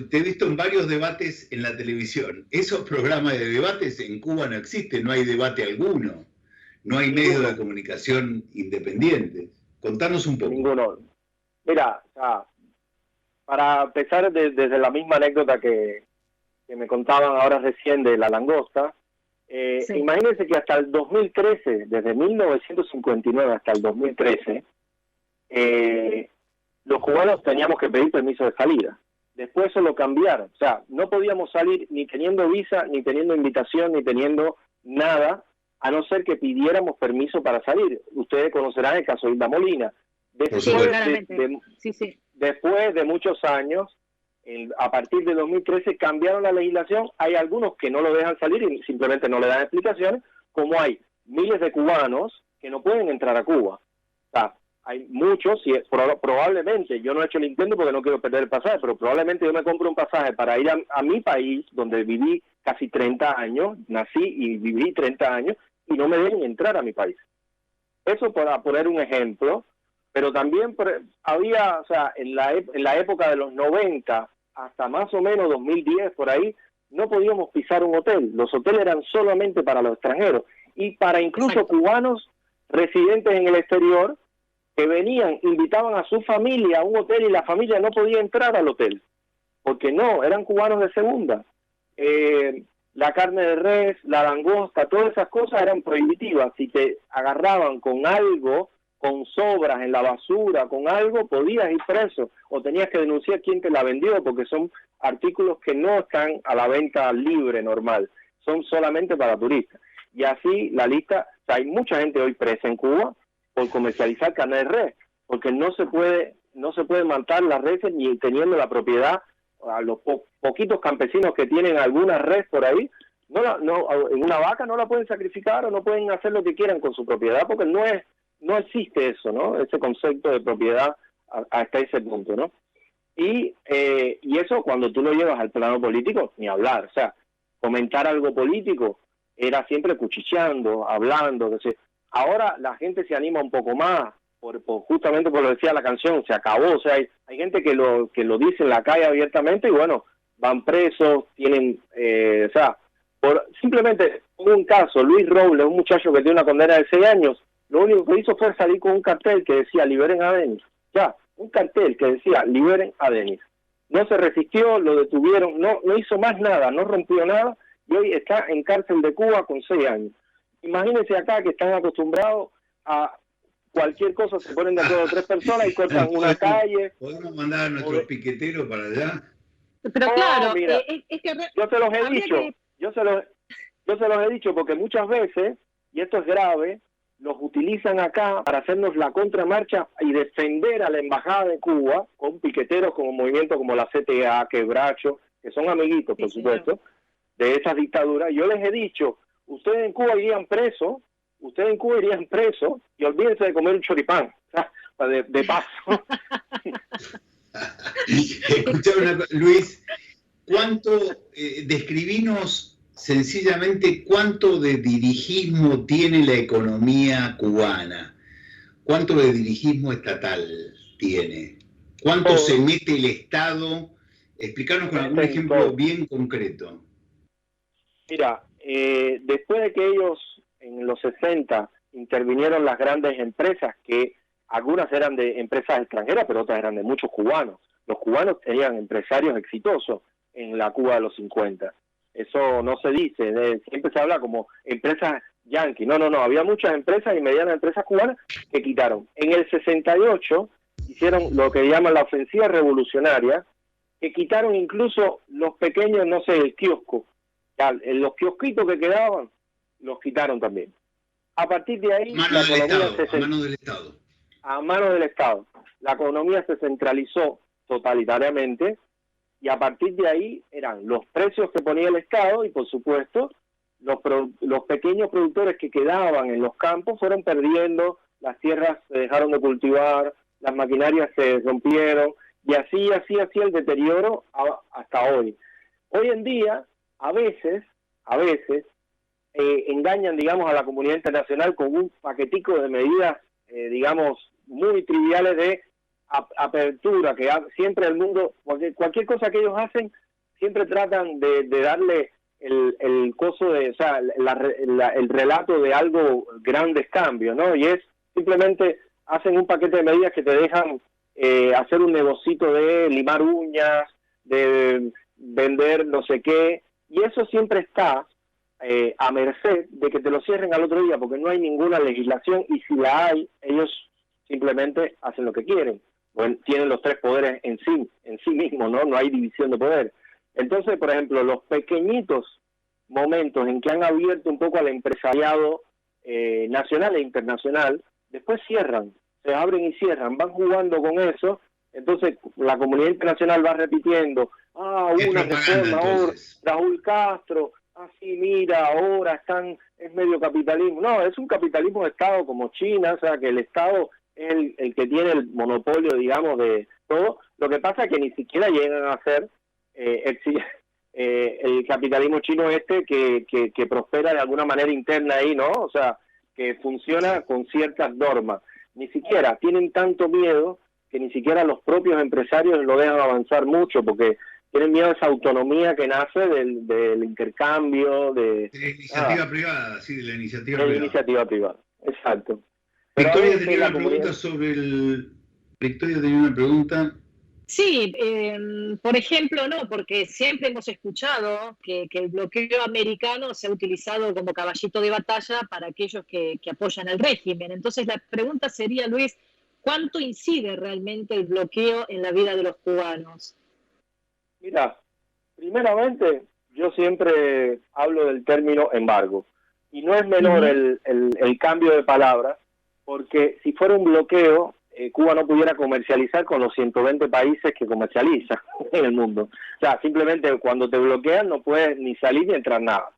Speaker 1: te he visto en varios debates en la televisión. Esos programas de debates en Cuba no existen, no hay debate alguno. No hay medios de comunicación independientes. Contanos un poco.
Speaker 3: Ninguno. Mira, para empezar desde la misma anécdota que me contaban ahora recién de la langosta,
Speaker 2: Sí.
Speaker 3: imagínense que hasta el 2013, desde 1959 hasta el 2013, los cubanos teníamos que pedir permiso de salida. Después eso lo cambiaron. O sea, no podíamos salir ni teniendo visa, ni teniendo invitación, ni teniendo nada, a no ser que pidiéramos permiso para salir. Ustedes conocerán el caso de Hilda Molina. Después de muchos años, a partir de 2013 cambiaron la legislación. Hay algunos que no lo dejan salir y simplemente no le dan explicaciones, como hay miles de cubanos que no pueden entrar a Cuba. O sea, hay muchos, y probablemente, yo no he hecho el intento porque no quiero perder el pasaje, pero probablemente yo me compro un pasaje para ir a mi país, donde viví casi 30 años, nací y viví 30 años, y no me dejen entrar a mi país. Eso para poner un ejemplo, pero también había, o sea, en la época de los 90 hasta más o menos 2010, por ahí, no podíamos pisar un hotel. Los hoteles eran solamente para los extranjeros y para incluso cubanos residentes en el exterior que venían, invitaban a su familia a un hotel y la familia no podía entrar al hotel, porque no, eran cubanos de segunda. La carne de res, la langosta, todas esas cosas eran prohibitivas. Si te agarraban con algo, con sobras en la basura, con algo, podías ir preso o tenías que denunciar quién te la vendió, porque son artículos que no están a la venta libre normal, son solamente para turistas. Y así la lista, o sea, hay mucha gente hoy presa en Cuba por comercializar carne de res, porque no se puede matar las reses ni teniendo la propiedad. A los poquitos campesinos que tienen alguna res por ahí, en una vaca no la pueden sacrificar o no pueden hacer lo que quieran con su propiedad, porque no existe eso, ¿no? Ese concepto de propiedad hasta ese punto, ¿no? Y eso cuando tú lo llevas al plano político, ni hablar. O sea, comentar algo político era siempre cuchicheando, hablando. Ahora la gente se anima un poco más, justamente por lo que decía la canción, se acabó. O sea, hay gente que lo dice en la calle abiertamente y bueno, van presos, tienen, o sea, simplemente un caso, Luis Robles, un muchacho que tiene una condena de 6 años, lo único que hizo fue salir con un cartel que decía liberen a Denis. Ya, un cartel que decía liberen a Denis. No se resistió, lo detuvieron, no hizo más nada, no rompió nada y hoy está en cárcel de Cuba con 6 años. Imagínense acá que están acostumbrados a cualquier cosa, se ponen de acuerdo 3 personas y cortan una calle.
Speaker 1: ¿Podemos mandar a nuestros piqueteros para allá?
Speaker 2: Pero claro,
Speaker 3: mira,
Speaker 2: es que
Speaker 3: yo se los he dicho, yo se los he dicho porque muchas veces, y esto es grave, los utilizan acá para hacernos la contramarcha y defender a la embajada de Cuba con piqueteros como movimientos como la CTA, Quebracho, que son amiguitos, por supuesto, de esas dictaduras. Yo les he dicho, ustedes en Cuba irían presos y olvídense de comer un choripán, de paso.
Speaker 1: Escuchame una cosa, Luis, describinos sencillamente cuánto de dirigismo tiene la economía cubana, cuánto de dirigismo estatal tiene, cuánto se mete el Estado. Explícanos con algún ejemplo bien concreto.
Speaker 3: Mira, después de que ellos en los 60 intervinieron las grandes empresas, que algunas eran de empresas extranjeras, pero otras eran de muchos cubanos. Los cubanos tenían empresarios exitosos en la Cuba de los 50. Eso no se dice, siempre se habla como empresas yanquis. No, había muchas empresas y medianas empresas cubanas que quitaron. En el 68 hicieron lo que llaman la ofensiva revolucionaria, que quitaron incluso los pequeños, no sé, el kiosco. Los kiosquitos que quedaban, los quitaron también. A partir de ahí,
Speaker 1: a mano del Estado.
Speaker 3: A mano del Estado. La economía se centralizó totalitariamente y a partir de ahí eran los precios que ponía el Estado y, por supuesto, los pequeños productores que quedaban en los campos fueron perdiendo las tierras se dejaron de cultivar, las maquinarias se rompieron, y así el deterioro hasta hoy. Hoy en día, a veces, engañan, digamos, a la comunidad internacional con un paquetico de medidas, digamos, muy triviales de apertura, que siempre el mundo, cualquier cosa que ellos hacen, siempre tratan de darle el coso de, o sea, el relato de algo, grandes cambios, ¿no? Y es simplemente hacen un paquete de medidas que te dejan hacer un negocito de limar uñas, de vender no sé qué, y eso siempre está a merced de que te lo cierren al otro día, porque no hay ninguna legislación, y si la hay, ellos simplemente hacen lo que quieren. Bueno, tienen los tres poderes en sí mismos, ¿no? No hay división de poder. Entonces, por ejemplo, los pequeñitos momentos en que han abierto un poco al empresariado nacional e internacional, después cierran, se abren y cierran, van jugando con eso. Entonces la comunidad internacional va repitiendo, una reforma ahora, Raúl Castro, sí, mira, ahora es medio capitalismo. No, es un capitalismo de Estado como China, o sea, que el Estado es el que tiene el monopolio, digamos, de todo. Lo que pasa es que ni siquiera llegan a ser el capitalismo chino que prospera de alguna manera interna ahí, ¿no? O sea, que funciona con ciertas normas. Ni siquiera tienen tanto miedo que ni siquiera los propios empresarios lo dejan avanzar mucho, porque tienen miedo a esa autonomía que nace del intercambio, de
Speaker 1: la iniciativa privada, sí, de la iniciativa
Speaker 3: privada.
Speaker 1: iniciativa
Speaker 3: privada, exacto.
Speaker 1: Victoria tenía una pregunta sobre Victoria tenía una pregunta.
Speaker 2: Sí, por ejemplo, no, porque siempre hemos escuchado que el bloqueo americano se ha utilizado como caballito de batalla para aquellos que apoyan el régimen. Entonces la pregunta sería, Luis, ¿cuánto incide realmente el bloqueo en la vida de los cubanos?
Speaker 3: Mira, primeramente, yo siempre hablo del término embargo, y no es menor el cambio de palabra, porque si fuera un bloqueo, Cuba no pudiera comercializar con los 120 países que comercializa en el mundo. O sea, simplemente cuando te bloquean no puedes ni salir ni entrar nada.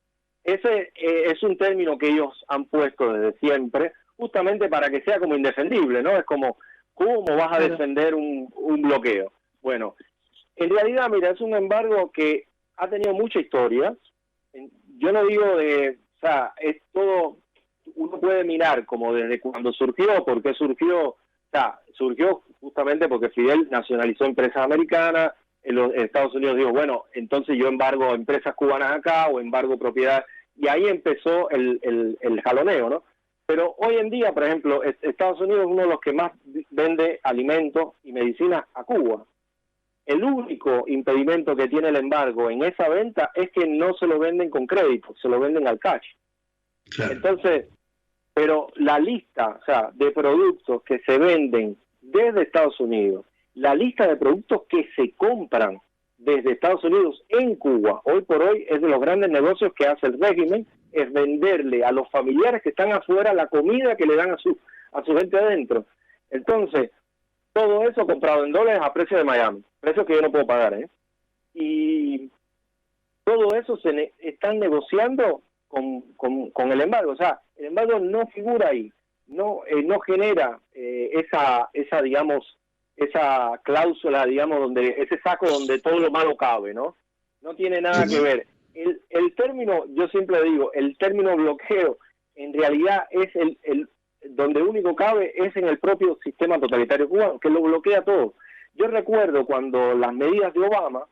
Speaker 3: Ese es un término que ellos han puesto desde siempre, justamente para que sea como indefendible, ¿no? Es como, ¿cómo vas a defender un bloqueo? Bueno, en realidad, mira, es un embargo que ha tenido mucha historia. Yo no digo o sea, es todo, uno puede mirar como desde cuando surgió, por qué surgió. O sea, surgió justamente porque Fidel nacionalizó empresas americanas, en los Estados Unidos dijo, bueno, entonces yo embargo empresas cubanas acá o embargo propiedad, y ahí empezó el jaloneo, ¿no? Pero hoy en día, por ejemplo, Estados Unidos es uno de los que más vende alimentos y medicinas a Cuba. El único impedimento que tiene el embargo en esa venta es que no se lo venden con crédito, se lo venden al cash. Claro. Entonces, pero la lista, o sea, de productos que se venden desde Estados Unidos, la lista de productos que se compran desde Estados Unidos en Cuba, hoy por hoy es de los grandes negocios que hace el régimen, es venderle a los familiares que están afuera la comida que le dan a su gente adentro. Entonces, todo eso comprado en dólares a precio de Miami, precio que yo no puedo pagar, ¿eh? Y todo eso se están negociando con el embargo. O sea, el embargo no figura ahí, no genera esa digamos, esa cláusula, digamos, ese saco donde todo lo malo cabe, ¿no? No tiene nada que ver. El término, yo siempre digo, el término bloqueo en realidad es donde único cabe es en el propio sistema totalitario cubano, que lo bloquea todo. Yo recuerdo cuando las medidas de Obama,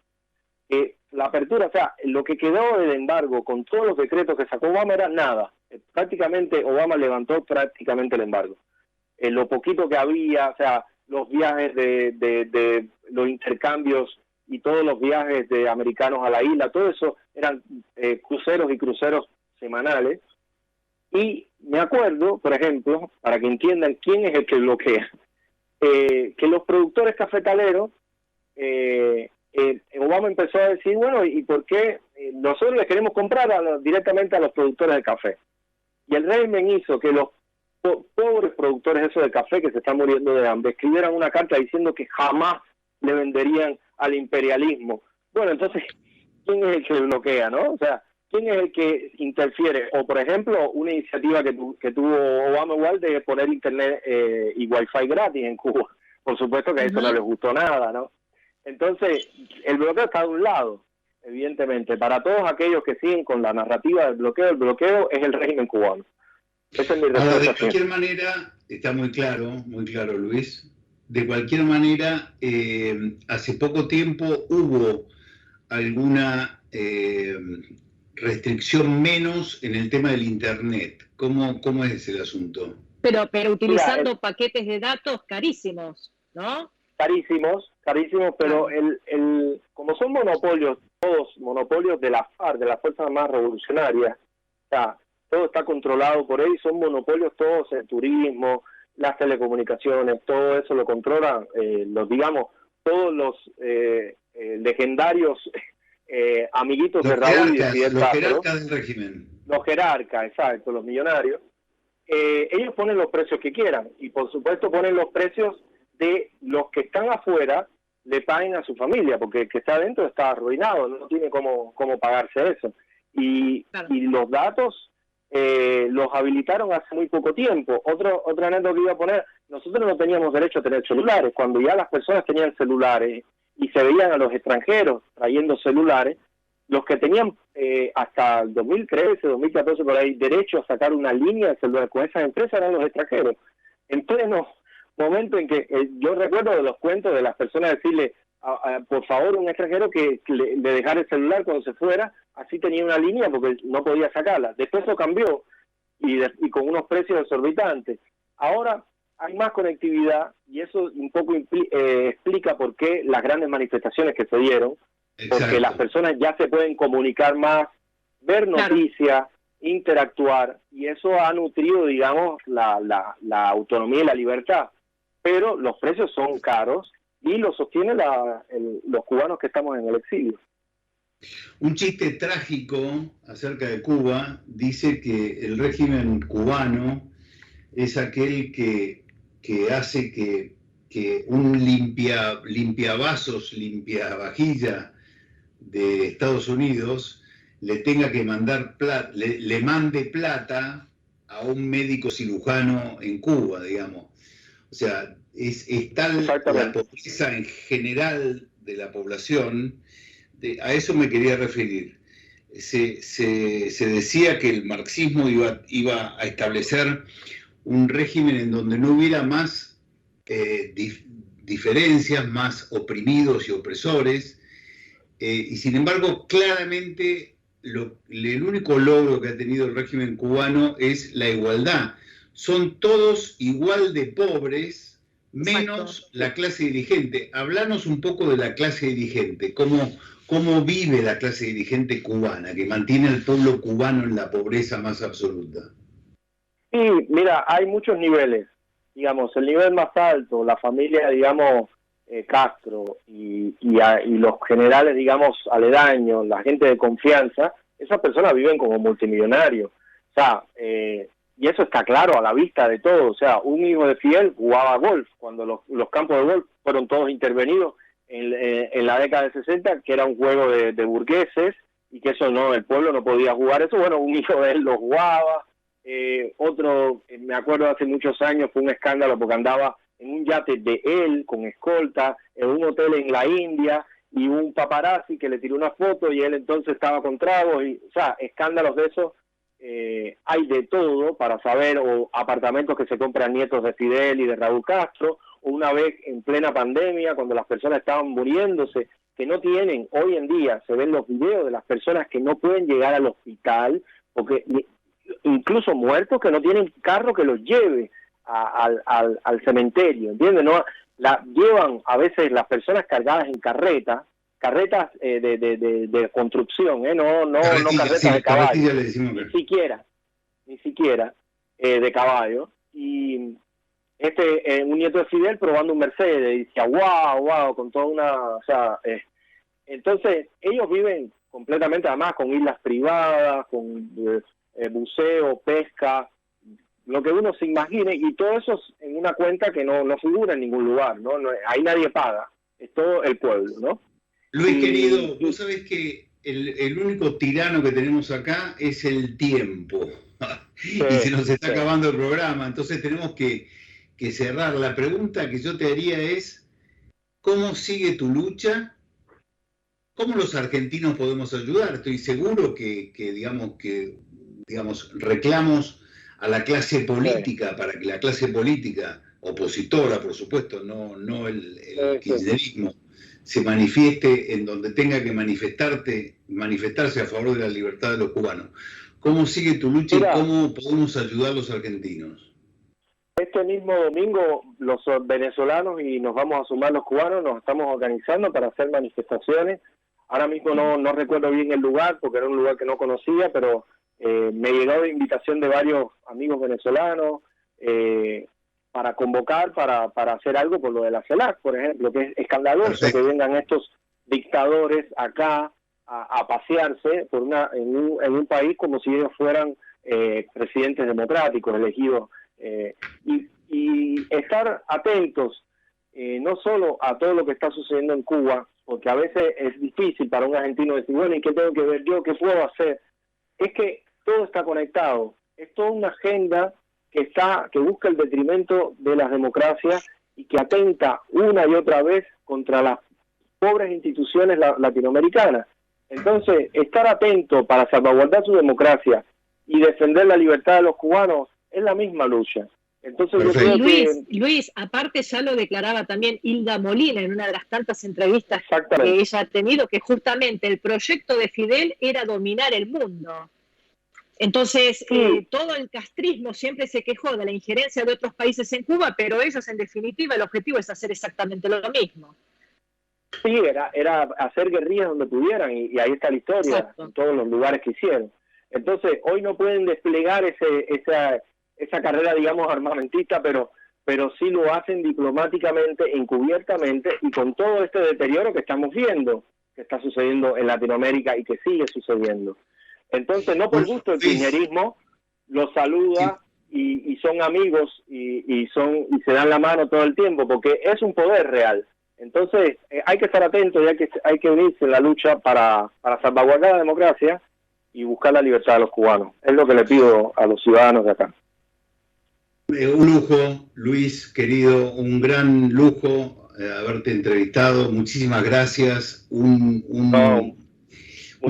Speaker 3: la apertura, o sea, lo que quedó del embargo con todos los decretos que sacó Obama era nada. Prácticamente Obama levantó prácticamente el embargo. Lo poquito que había, o sea, los viajes de los intercambios y todos los viajes de americanos a la isla, todo eso eran cruceros y cruceros semanales. Y me acuerdo, por ejemplo, para que entiendan quién es el que bloquea, que los productores cafetaleros, Obama empezó a decir, bueno, ¿y por qué nosotros les queremos comprar directamente a los productores de café? Y el régimen hizo que los pobres productores esos de café que se están muriendo de hambre escribieran una carta diciendo que jamás le venderían al imperialismo. Bueno, entonces, ¿quién es el que bloquea, no? O sea, ¿quién es el que interfiere? O, por ejemplo, una iniciativa que tuvo Obama igual de poner internet y wifi gratis en Cuba. Por supuesto que a eso no les gustó nada, ¿no? Entonces, el bloqueo está de un lado, evidentemente. Para todos aquellos que siguen con la narrativa del bloqueo es el régimen cubano. Esa es mi respuesta.
Speaker 1: Ahora, de cualquier manera, está muy claro, Luis. De cualquier manera, hace poco tiempo hubo alguna restricción menos en el tema del Internet. ¿Cómo es el asunto?
Speaker 2: Pero utilizando paquetes de datos carísimos, ¿no? Carísimos,
Speaker 3: pero como son monopolios, todos monopolios de la FARC, de las Fuerzas Armadas Revolucionarias, o sea, todo está controlado por ellos, son monopolios todos, el turismo, las telecomunicaciones, todo eso lo controlan, todos los legendarios amiguitos de Raúl y de Fidel Castro.
Speaker 1: Los jerarcas del régimen.
Speaker 3: Los jerarcas, exacto, los millonarios. Ellos ponen los precios que quieran y por supuesto ponen los precios de los que están afuera le paguen a su familia, porque el que está adentro está arruinado, no tiene cómo pagarse eso. Y los datos los habilitaron hace muy poco tiempo. Otra anécdota que iba a poner, nosotros no teníamos derecho a tener celulares. Cuando ya las personas tenían celulares y se veían a los extranjeros trayendo celulares, los que tenían hasta el 2013, 2014 por ahí, derecho a sacar una línea de celular con esas empresas eran los extranjeros. En pleno momento en que yo recuerdo de los cuentos de las personas decirle, por favor, un extranjero que le dejara el celular cuando se fuera, así tenía una línea porque no podía sacarla. Después eso cambió y con unos precios exorbitantes. Ahora hay más conectividad y eso un poco explica por qué las grandes manifestaciones que se dieron. Exacto. Porque las personas ya se pueden comunicar más, ver noticias, interactuar, y eso ha nutrido, digamos, la autonomía y la libertad. Pero los precios son caros y lo sostienen los cubanos que estamos en el exilio.
Speaker 1: Un chiste trágico acerca de Cuba dice que el régimen cubano es aquel que hace que un limpiavasos, limpiavajilla de Estados Unidos le tenga que mandar le mande plata a un médico cirujano en Cuba, digamos. O sea, es tal la pobreza en general de la población, a eso me quería referir. Se decía que el marxismo iba a establecer un régimen en donde no hubiera más diferencias, más oprimidos y opresores, y sin embargo, claramente el único logro que ha tenido el régimen cubano es la igualdad. Son todos igual de pobres, menos la clase dirigente. Hablanos un poco de la clase dirigente, cómo vive la clase dirigente cubana, que mantiene al pueblo cubano en la pobreza más absoluta.
Speaker 3: Sí, mira, hay muchos niveles. Digamos, el nivel más alto, la familia, digamos, Castro y los generales, digamos, aledaños, la gente de confianza, esas personas viven como multimillonarios. O sea, y eso está claro a la vista de todos. O sea, un hijo de Fidel jugaba golf cuando los campos de golf fueron todos intervenidos en la década de 60, que era un juego de burgueses y que eso no, el pueblo no podía jugar eso. Bueno, un hijo de él lo jugaba. Otro, me acuerdo hace muchos años, fue un escándalo porque andaba en un yate de él con escolta en un hotel en la India y un paparazzi que le tiró una foto y él entonces estaba con tragos y, o sea, escándalos de eso hay de todo para saber, o apartamentos que se compran nietos de Fidel y de Raúl Castro, o una vez en plena pandemia cuando las personas estaban muriéndose, que no tienen, hoy en día se ven los videos de las personas que no pueden llegar al hospital porque incluso muertos que no tienen carro que los lleve al cementerio, ¿entiendes? No, llevan a veces las personas cargadas en carretas de construcción, no carretas de caballo, ni siquiera de caballo. Y un nieto de Fidel probando un Mercedes y decía wow, con toda una, o sea, entonces ellos viven completamente, además con islas privadas, con buceo, pesca, lo que uno se imagine, y todo eso en una cuenta que no figura en ningún lugar, ¿no? Ahí nadie paga, es todo el pueblo, ¿no?
Speaker 1: Luis, querido, vos sabés que el único tirano que tenemos acá es el tiempo.
Speaker 3: Sí,
Speaker 1: y se nos está
Speaker 3: sí.
Speaker 1: acabando el programa, entonces tenemos que cerrar. La pregunta que yo te haría es, ¿cómo sigue tu lucha? ¿Cómo los argentinos podemos ayudar? Estoy seguro que reclamos a la clase política, para que la clase política, opositora, por supuesto, no el kirchnerismo, se manifieste en donde tenga que manifestarse a favor de la libertad de los cubanos. ¿Cómo sigue tu lucha y cómo podemos ayudar a los argentinos?
Speaker 3: Este mismo domingo los venezolanos y nos vamos a sumar los cubanos, nos estamos organizando para hacer manifestaciones. Ahora mismo no recuerdo bien el lugar porque era un lugar que no conocía, pero me llegó de invitación de varios amigos venezolanos para convocar, para hacer algo por lo de la CELAC, por ejemplo, que es escandaloso. Perfecto. Que vengan estos dictadores acá a pasearse en un país como si ellos fueran presidentes democráticos elegidos. Y estar atentos no solo a todo lo que está sucediendo en Cuba, porque a veces es difícil para un argentino decir, bueno, ¿y qué tengo que ver yo? ¿Qué puedo hacer? Es que todo está conectado. Es toda una agenda que busca el detrimento de las democracias y que atenta una y otra vez contra las pobres instituciones latinoamericanas. Entonces, estar atento para salvaguardar su democracia y defender la libertad de los cubanos es la misma lucha. Entonces, yo creo
Speaker 2: Luis, aparte ya lo declaraba también Hilda Molina en una de las tantas entrevistas que ella ha tenido, que justamente el proyecto de Fidel era dominar el mundo. Entonces, todo el castrismo siempre se quejó de la injerencia de otros países en Cuba, pero ellos, en definitiva, el objetivo es hacer exactamente lo mismo.
Speaker 3: Sí, era hacer guerrillas donde pudieran, y ahí está la historia. Exacto. En todos los lugares que hicieron. Entonces, hoy no pueden desplegar esa carrera, digamos, armamentista, pero sí lo hacen diplomáticamente, encubiertamente, y con todo este deterioro que estamos viendo, que está sucediendo en Latinoamérica y que sigue sucediendo. Entonces, no por gusto el kirchnerismo los saluda y son amigos y se dan la mano todo el tiempo, porque es un poder real. Entonces, hay que estar atentos y hay que unirse en la lucha para salvaguardar la democracia y buscar la libertad de los cubanos. Es lo que le pido a los ciudadanos de acá.
Speaker 1: Un lujo, Luis, querido, un gran lujo haberte entrevistado. Muchísimas gracias. Una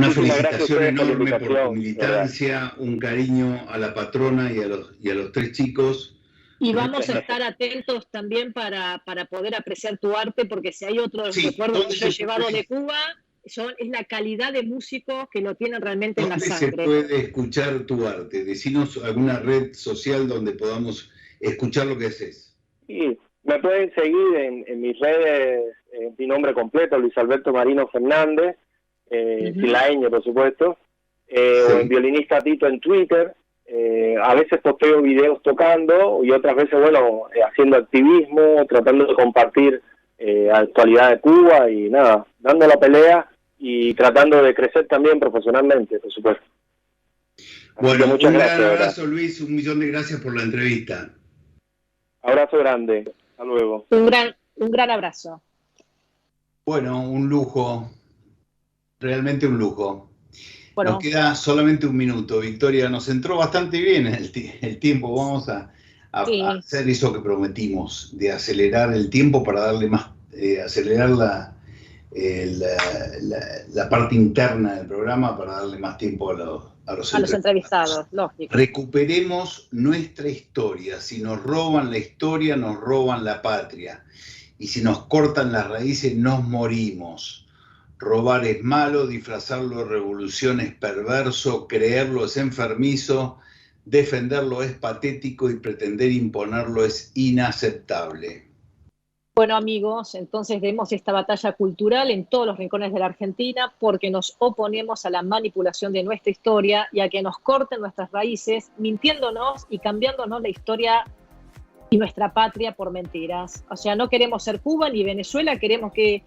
Speaker 1: felicitación enorme por tu militancia, un cariño a la patrona y a los tres chicos.
Speaker 2: Y vamos a estar atentos también para poder apreciar tu arte, porque si hay otros recuerdos que yo he llevado de Cuba, es la calidad de músicos que lo tienen realmente en la sangre.
Speaker 1: ¿Dónde se puede escuchar tu arte? Decinos alguna red social donde podamos escuchar lo que haces.
Speaker 3: Sí, me pueden seguir en mis redes, mi nombre completo, Luis Alberto Marino Fernández, Silaeño, por supuesto, o en Violinista Tito en Twitter. A veces posteo videos tocando y otras veces, bueno, haciendo activismo, tratando de compartir actualidad de Cuba y nada, dando la pelea y tratando de crecer también profesionalmente, por supuesto.
Speaker 1: Bueno, muchas gracias, gran abrazo, ¿verdad? Luis, 1.000.000 de gracias por la entrevista.
Speaker 3: Abrazo grande, hasta luego.
Speaker 2: Un gran abrazo.
Speaker 1: Bueno, un lujo, realmente un lujo.
Speaker 2: Bueno,
Speaker 1: nos queda solamente un minuto, Victoria, nos entró bastante bien el tiempo, vamos a hacer eso que prometimos, de acelerar el tiempo para darle más, acelerar la parte interna del programa para darle más tiempo a los
Speaker 2: entrevistados, lógico.
Speaker 1: Recuperemos nuestra historia. Si nos roban la historia, nos roban la patria. Y si nos cortan las raíces, nos morimos. Robar es malo, disfrazarlo de revolución es perverso, creerlo es enfermizo, defenderlo es patético y pretender imponerlo es inaceptable.
Speaker 2: Bueno, amigos, entonces vemos esta batalla cultural en todos los rincones de la Argentina porque nos oponemos a la manipulación de nuestra historia y a que nos corten nuestras raíces, mintiéndonos y cambiándonos la historia y nuestra patria por mentiras. O sea, no queremos ser Cuba ni Venezuela, queremos que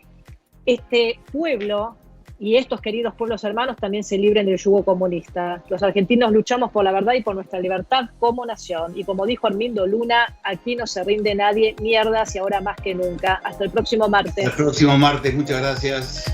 Speaker 2: este pueblo y estos queridos pueblos hermanos también se libren del yugo comunista. Los argentinos luchamos por la verdad y por nuestra libertad como nación. Y como dijo Armindo Luna, aquí no se rinde nadie, mierdas y ahora más que nunca. Hasta el próximo martes.
Speaker 1: Hasta el próximo martes, muchas gracias.